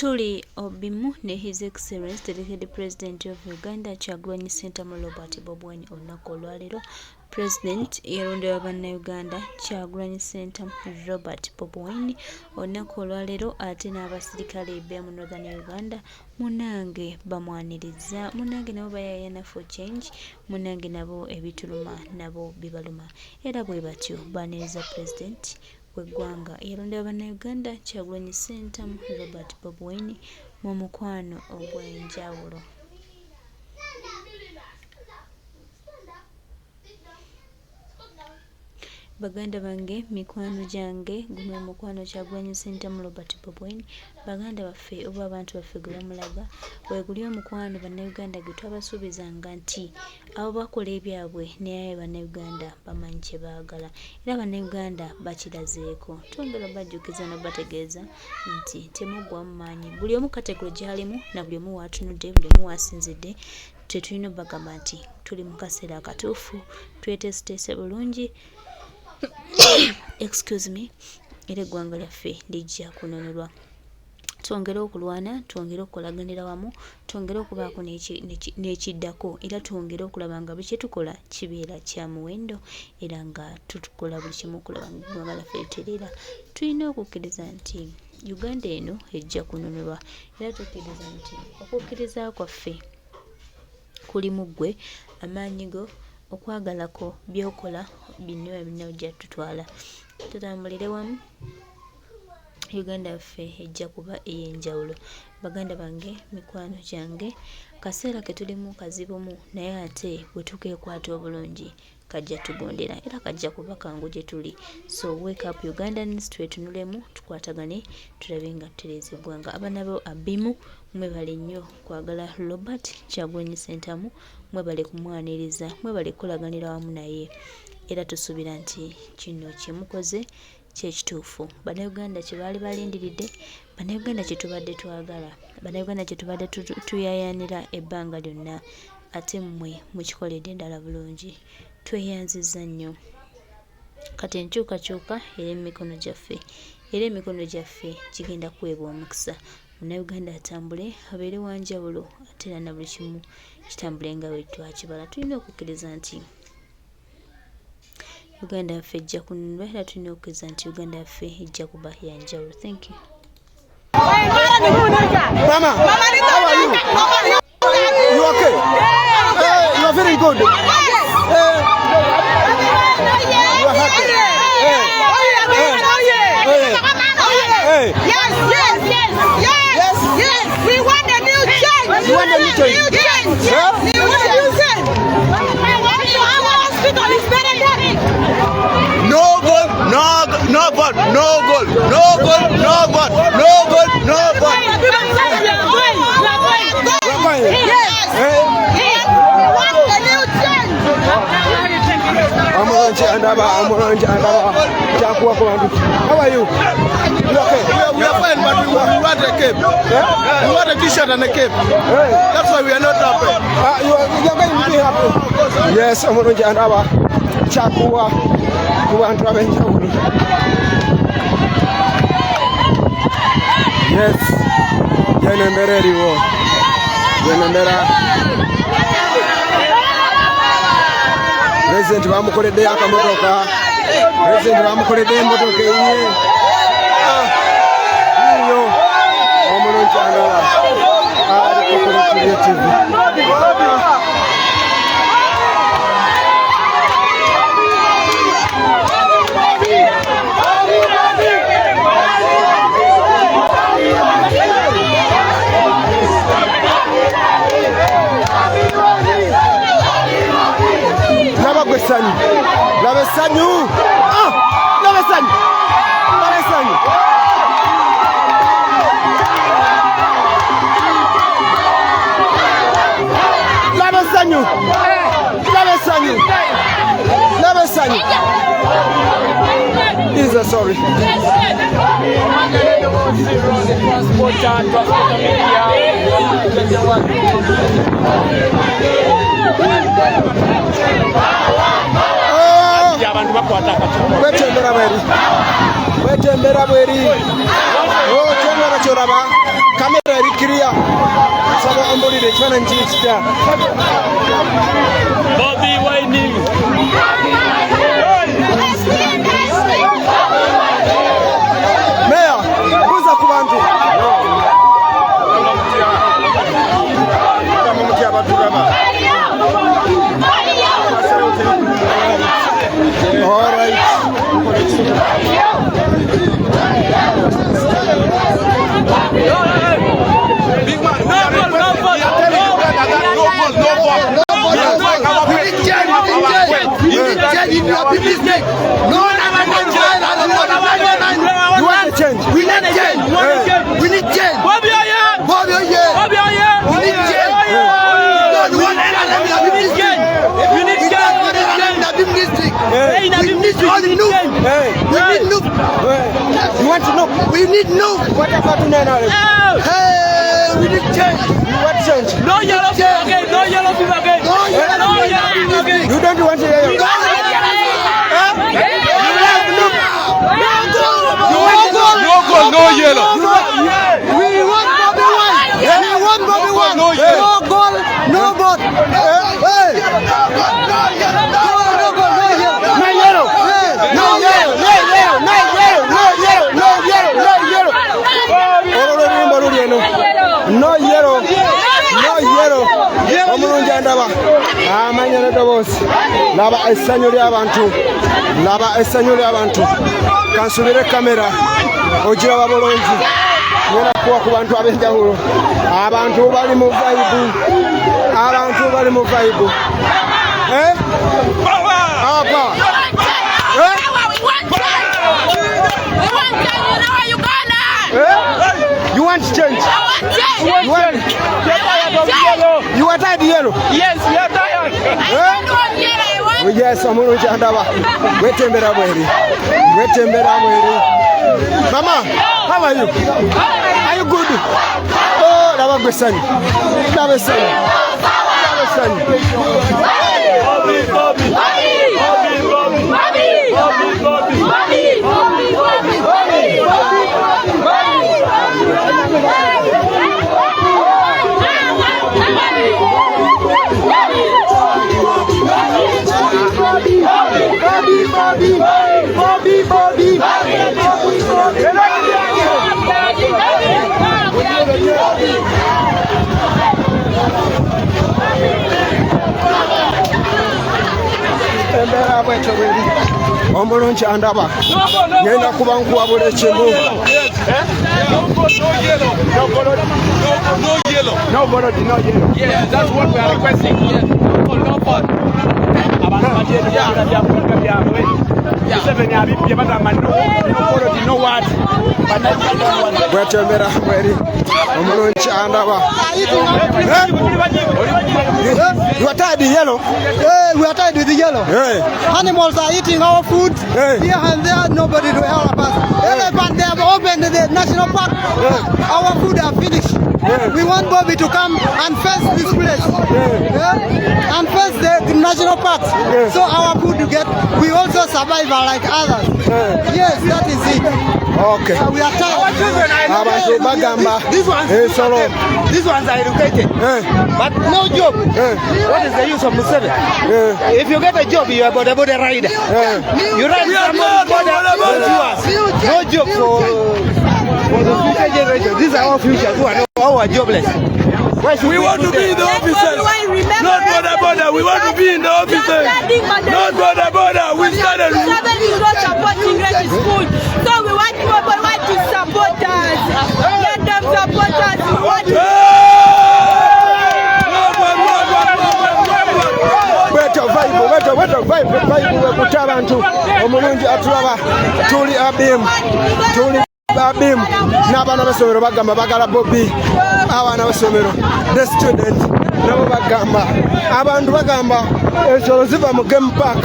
Tuli obimu ne His Excellency the Deputy President of Uganda Kyagulanyi Ssentamu Robert Bobi olunaku olwaleero. President yalondeddwa bannayuganda Kyagulanyi Ssentamu Robert Bobi olunaku olwaleero, ate n'abasirikale b'emu Northern Uganda munange bamwaniriza, munange nabo bayayana for change, munange nabo ebituluma nabo bibaluma, era bwe batyo baaniriza President w'eggwanga yalondeddwa bannayuganda Kyagulanyi Ssentamu Robert Bobi mu mukwano ogw'enjawulo. Baganda bange mikwano gyange guno omukwano Kyagulanyi Ssentamu Robert Bobi baganda baffe oba abantu baffe gwe bamulaga weguli omukwano bannayuganda gwe twabasuubizanga nti abo bakola ebyabwe naye bannayuganda bamanyi kye baagala era bannayuganda bakirazeeko. Twongera bajjukiza n'obategeeza nti temuggwamu maanyi, buli omu kategolo gy'alimu na buli omu waatunudde, buli omu waasinzidde, tetulina obagamba nti tuli mu kaseera akatuufu, tweteeseteese bulungi excuse me, era eggwanga lyaffe lijja kununulwa. Twongere okulwana, twongere okukolaganira wamu, twongere okubaako n'ekiddako, era twongere okulaba nga buli kye tukola kibeera kya muwendo era nga tutukola buli kimu okulaba nga eggwanga lyaffe literera. Tulina okukkiriza nti Uganda eno ejja kununulwa, era tukkiriza nti okukkiriza kwaffe kuli mu ggwe, amaanyi go, okwagalako byokola bino ebinajja tutwala. Tutambulire wamu, Uganda yaffe ejja kuba ey'enjawulo. Baganda bange mikwano gyange, kaseera ke tulimu kazibumu, naye ate bwe tukeekwata obulungi kajja tugondera era kajja kuba kangu gye tuli. So wake up Ugandans, twetunulemu, tukwatagane, tulabe nga tutereeza eggwanga. Abanabo abimu mwebale nnyo kwagala Robert Kyagulanyi Ssentamu, mwebale kumwaniriza, mwebale kukolaganira wamu naye, era tusuubira nti kino kye mukoze kyekituufu. Bannayuganda kye baali balindiridde, bannayuganda kye tubadde twagala, bannayuganda kye tubadde tuyayanira ebbanga lyonna, ate mmwe mukikoledde endala bulungi. Tweyanziza nnyo. Kati enkyukakyuka era emikono gyaffe, era emikono gyaffe kigenda kuweebwa omukisa. Munnayuganda atambule, abeere wanjawulo, ate era na buli kimu kitambule nga bwe twakibala. Tulina okukkiriza nti Uganda yaffe ejja kununulwa, era tulina okukkiriza nti Uganda yaffe ejja kuba yanjawulo. Thank you. Mama, how are you? You okay? You are very good. You are happy. Yes. We want a new change. You want a new change? Yeah? We want a new change. Our hospital is better than it. No goal, no goal, no goal, no goal, no goal, no goal, no goal. We are going. Yes. We want a new change. I'm on How are you? You okay? We are fine, but we want a cape. Yeah? We want a t-shirt and a cape. Hey. That's why we are not happy. You are going to be happy. Yes, I'm on Chakua. You want to have a yes. President bamukoledde akamotoka. President bamukoledde emotoka eyiye. Iyo omulungi Alaba ali kukola TV. Lave sanyu. Lave sanyu. Lave sanyu. Lave sanyu. Lave sanyu. Lave sanyu. Is a sorry. Wetembera bweri. kyona bakyolaba kamera eri kiriya saba ombulire ekifaananyi kiri kitya Bobi Wine. meya buuza ku bantu all right. Big man, we are telling Uganda that no goal, no ball. We need change in your business. No one ever can change. You want to change? We need change. We need change. Bobi Wine. Bobi Wine. Bobi Wine. We need change. No one ever let me have a business. We need change. You want to know? We need no. What about Hey, we need change. what change? No yellow fever again. No yellow fever again. No yellow No yellow fever again. You don't want to hear No goal. No yellow. We want Bobi Wine. We want Bobi Wine. No yellow. No goal, no vote. Hey. No yellow. Omulungi andaba amanya nedoboozi laba essanyu ly'abantu kansubire kamera ogiraba bulungi ngenda kuwa ku bantu ab'enjawulo abantu bali mu vibe You want change? You are tired yellow? Yes, we are tired. Yes, omulungi andaba wetembera bweri. Mama, how are you? Are you good? Oh, laba gwesanyu. Omulungi andaba ngenda kuba nkuwabula ekimu No yellow. Yeah, that's what we are requesting. Yeah. No ball. bwetembera bweri omulungi andaba You are tired yellow? Hey, we are tired with the yellow. Hey. Animals are eating our food. Hey. Here and there, nobody to help us. Elephant, they have opened the national park. Our food are finished. We want Bobi to come and fence this place. And fence the national parks. So our food to get, we also survive like others. Yes, that is it. Okay. We are tired. Abantu bagamba ensolo These ones are educated, but no job. What is the use of Museveni? If you get a job, you are a body rider. You ride somebody's body, no job for the future generation. These are our future who are all jobless. We want to be in the offices. Not border. We want to be in the offices. Not border. We started. Museveni is not supporting Red School. So we want people to support us. Let them support us. We want to vibe wekuta abantu omulungi atulaba tuli abimu n'abaana b'essomero bagamba bagala Bobi abaana b'essomero the student nabo bagamba abantu bagamba ensolo ziva mu game park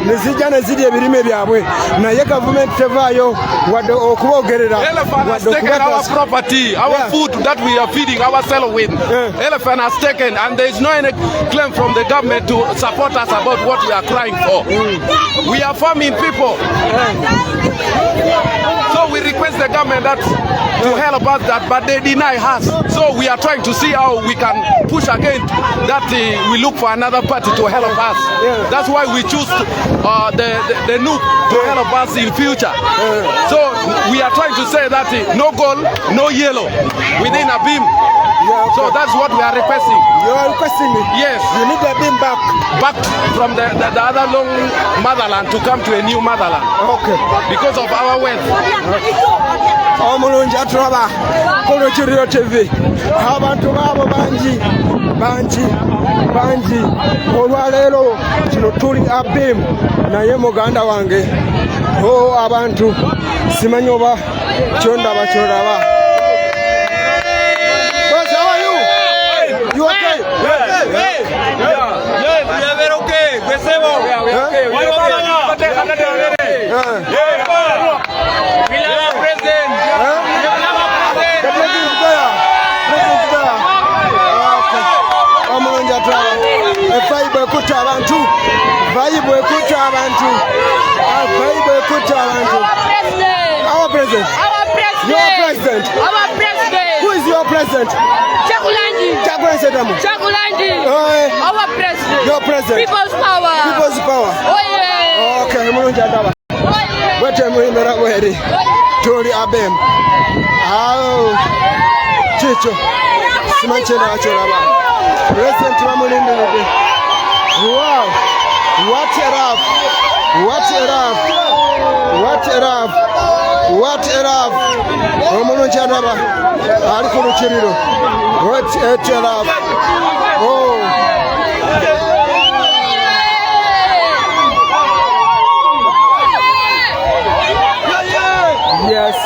nezijja nezirya ebirime byabwe naye gavumenti tevaayo wadde okubogerera Elephant has taken our property, our food that we are feeding ourselves with. Elephant has taken, and there is no any claim from the government to support us about what we are crying for. We are farming people. So we request the government that to help us that, but they deny us. So we are trying to see how we can push again that we look for another party to help us. That's why we choose the NUP to help us in future. So we are trying to say that no gold, no yellow within a beam. So that's what we are requesting. You are requesting it? Yes. You need the beam back. Back from the other long motherland to come to a new motherland. Okay. Because of our wealth. Omulungi atulaba kuno Kiriro TV. Abantu baabo bangi olwaleero kino tuli abeemu naye muganda wange abantu simanyi oba kyondaba. You okay? Yes, we are very okay. We are okay. We love our president. Our president. Your president. Our president. Who is your president? Chagulanji. Our president. Your president. People's power. People's power. Oh yeah. Okay, mulungi adaba. Wete muhimera weri. Tuli abem. Chicho. Simanchenda achoraba. President wamulindilide. Wow. What a love. Omulungi adaba. Ali ku Lukiriro. What a love. Oh. Yes.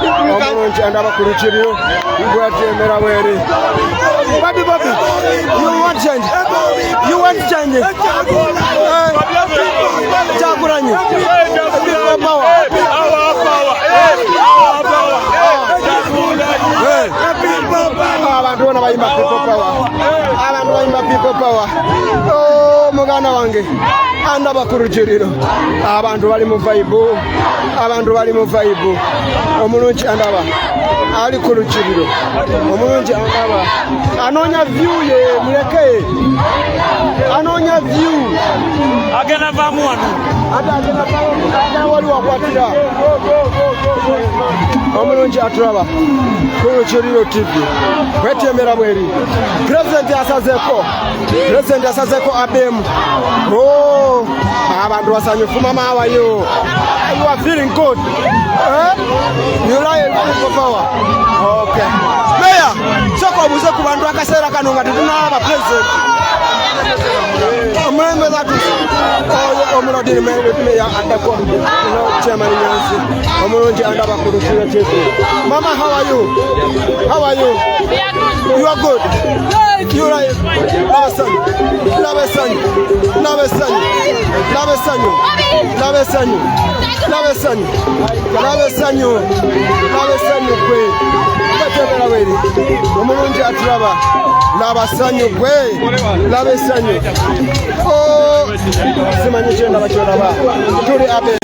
Omulungi adaba ku Lukiriro. Ngwatemera weri. Bobi, you want change? You want change? Chagulanyi. Our power. Abantu bana bayimba people power. Oh, muganda wange. Andaba ku Lukiriro. Abantu bali mu vibe. Omulungi andaba. Ali ku Lukiriro. Omulungi andaba. Anonya view ye muleke. Anonya view. Agenda vamu wano. Agenda wali wakwatira. Omulungi atulaba. Ku Lukiriro TV. Kwetemera bweri. President asazeko abemu. Oh, abantu basanyufu mama how are you? You are feeling good. You like for power. Okay. Mayor, soko buze ku bantu akaseera kano nga tunaba president. Omulembe zatu. Omulodiri meya adako. Chairman Nyansi. Omulungi andaba ku Lukiriro TV. Mama, how are you? You are good. You like omulungi atulaba labasanyu gwe labesanyu oh simanyi kyenda bakyolaba tuli abe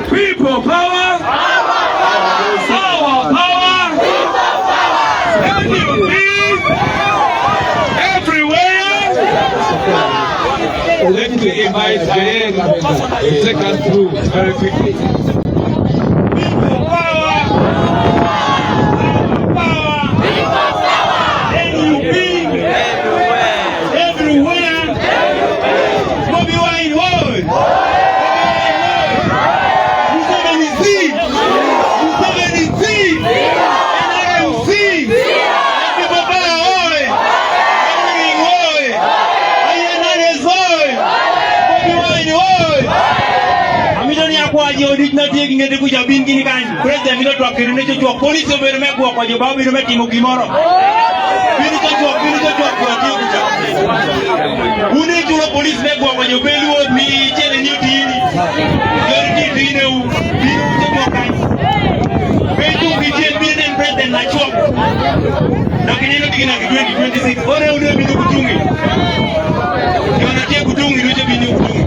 People power. Power, power. Can you please? Everywhere. Let me invite Diane to take us through very quickly. People power. Power. NUP. Everywhere. Bobi Wibe Bwayugumya. Museveni seed. Museveni seed. NRC. People power. Oi. Everything oi. Ayenanes oi. Bobi Wibe oi. Amidoni akwaje odikna tiegi ngede kuja bingini kan. President mino twakirine cho police obero megwa kwa jobabu biro metimo gimoro. Biro cho kwa tiegi. Uni chulo police megwa kwa jobelu mi chele nyutini. Yordi dine u biro cho kan. Betu bije biden president na chop. Lakini hilo digina 2026 ore ule bino kutungi. Yona tie kutungi nuje bino kutungi.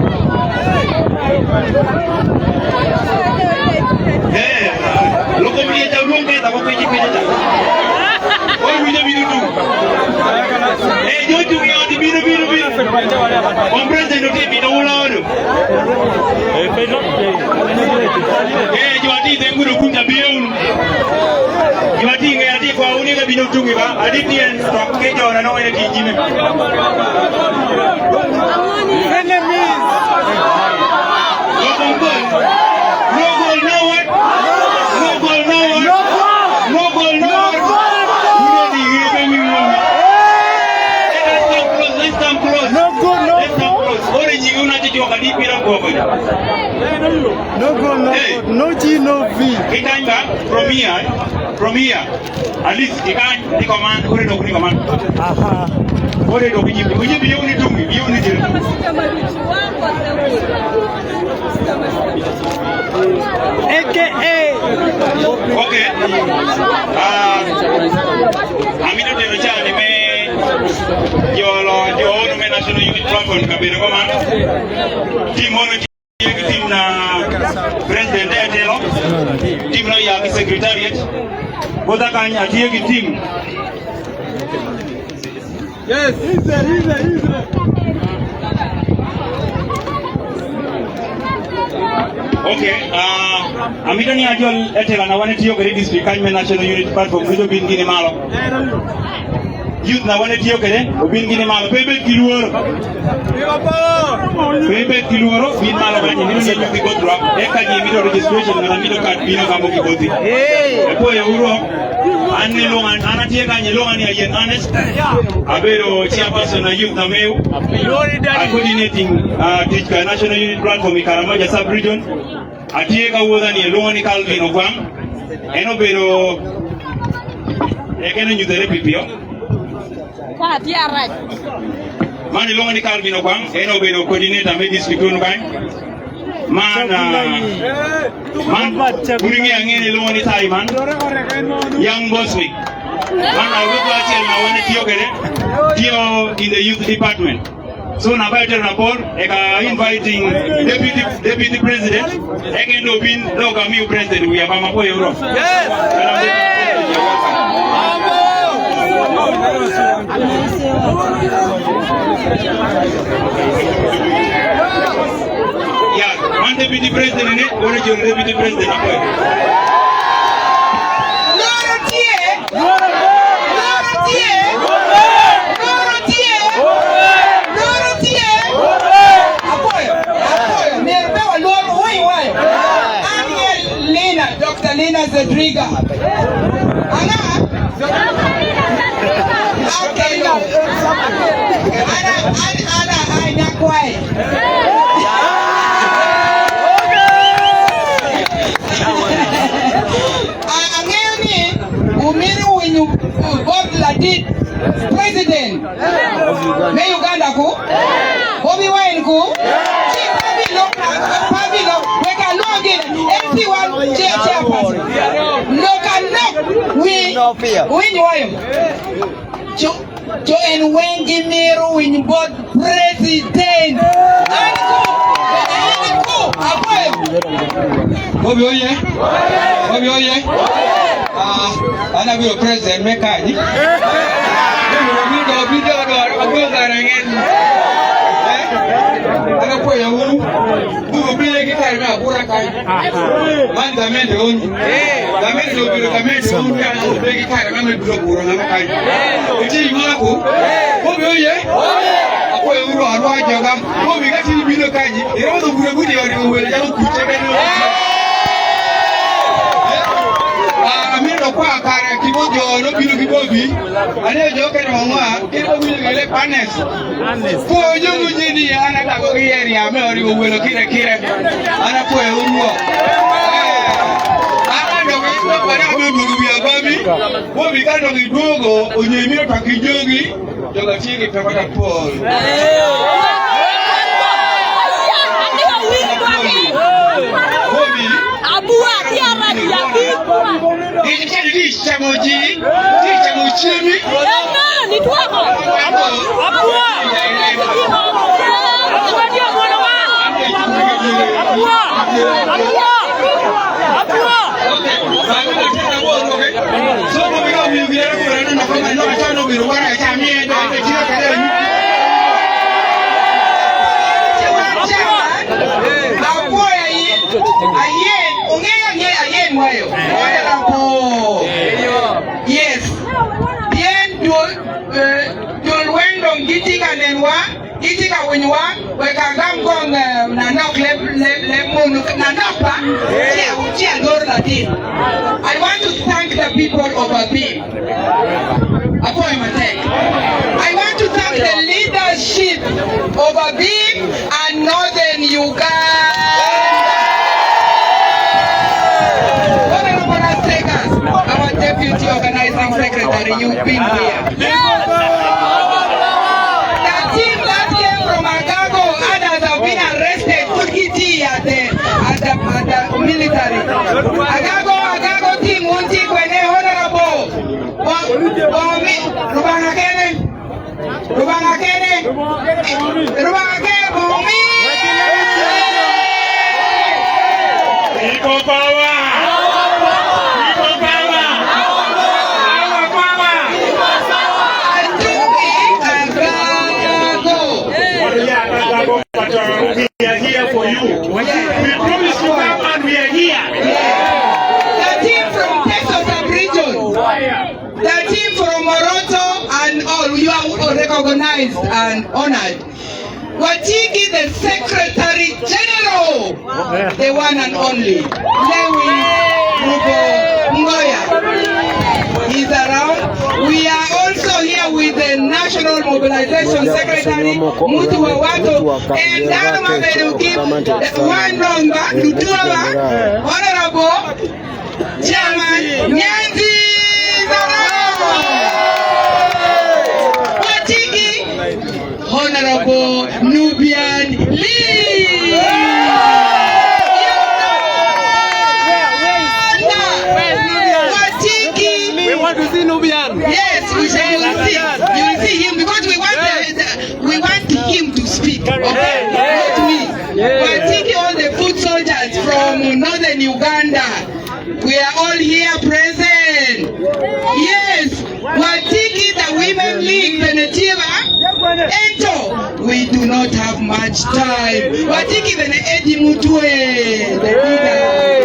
Loko beli jauh dong kita, kau pergi kerja. Oh, beli tu. Jauh tu yang di biru. Kompres dan nanti biru ular. Jauh di tengku dukung jabiun. Jauh di ngai adi kau ni ke biru tu ni ba? Adi tian stok kerja orang orang yang kiji ni. From here, at least you can't command. Ore do command. Aha. Ore do biji biuni tungi, biuni jiru. AKA. Okay. Amino tero chani me yo me national unit platform kabiro command. Team ono team na president Etelo. Team na ya secretariat. Boda kanya tiegi team. Yes, easy. Okay, amidoni ajol Etela na wane tiyo kare district kanya national unit platform kujo bingine malo. Youth na wane tiyo kare bingine malo bebe kiluoro. Bebe kiluoro bin malo kanya nilo ni youth go drop. Eka ni mido registration na mido card bino kamo kiboti. Epo ya uro. Ane longan anatie kanye longan ya yen honest. Abero chairperson na youth na meu. Coordinating the national unit platform Karamaja sub region. Atie ka woda ni longan Calvin Ogwang. Eno bero ekene nyudere pipio. Kwa tia right. Mani longan Calvin Ogwang. Eno bero coordinator me district kan. Man kuringi angene longan Taiman. Young Boswick. Man I would watch and I want to Tio in the youth department. So now I tell Napol, inviting deputy president, again no bin no new president we have Amapo Europe. Yes. Yeah, one deputy president, original deputy president. Dr. Lina Zedriga. Ana? Okay, no. Ana kwai. Angeni umiru winyu Bob Ladid president. Me Uganda ku? Bobi Wibe ku? Everyone chairperson. Win why? Jo en wengi miru win board president. Bobi oye. Bobi oye. Ana bi president mekaji. Video ana ko ya wuru bu bi ki kare ma bura kai man da men do da men do bi da men do ya no be ki kare ma me do bura na kai ti ma ko bi oye ko ya wuru arwa jogam ko bi ga ti bi do kai iro do bura bu di ori wo ya ku che be no amiro kwa kare kibojo no binu kibobi ane jo ke no wa kibo binu le panes ko jo mujini ana ta ko yeri ame ori wo lo kire kire ana ko e unwo ana do ko para me duru bi ababi wo bi ka do gidogo onye mi pa kijogi joga chigi pe kwa pol Abua tiara dia biku. Di chamoji, di chamochimi. Ni tuako. Abua. Abua dia mwana wa. Abua. Abua. So mo biga mi biya ko rana na kama no atano biru wana cha mi ndo kira kale ni. Abua yi. Aye. Wayo. Yes. Bien dul wendo gitika nenwa gitika wenwa wekangam kong na nok le munu na nokpa chia dor latin. I want to thank the people of Abib. I want to thank the leadership of Abib and Northern Uganda. Our deputy organizing secretary, you've been here. The team that came from Agago, others have been arrested, took it at the military. Agago team, one team when they honorable. Rubangakene, Bomi. Equal power. We are here for you. We promise to come and we are here. The team from Texas region, the team from Moroto and all, you are recognized and honored. Watiki, the Secretary General, the one and only, Lewi Rubo Ngoya, is around. We are also here with the National Mobilization Secretary, Mutu Wawato, and Dharma Beruki, one number, Lutuaba, Honorable Chairman Nyanzi Watiki, Honorable Nubian Lee. Watiki. We want to see Nubian. Yes, you will see him because we want him to speak. Okay, not me. Watiki, all the foot soldiers from Northern Uganda. We are all here present. Yes, Watiki, the Women League, Benetiva. Ento, we do not have much time. Watiki, the Eddie Mutwe, the leader.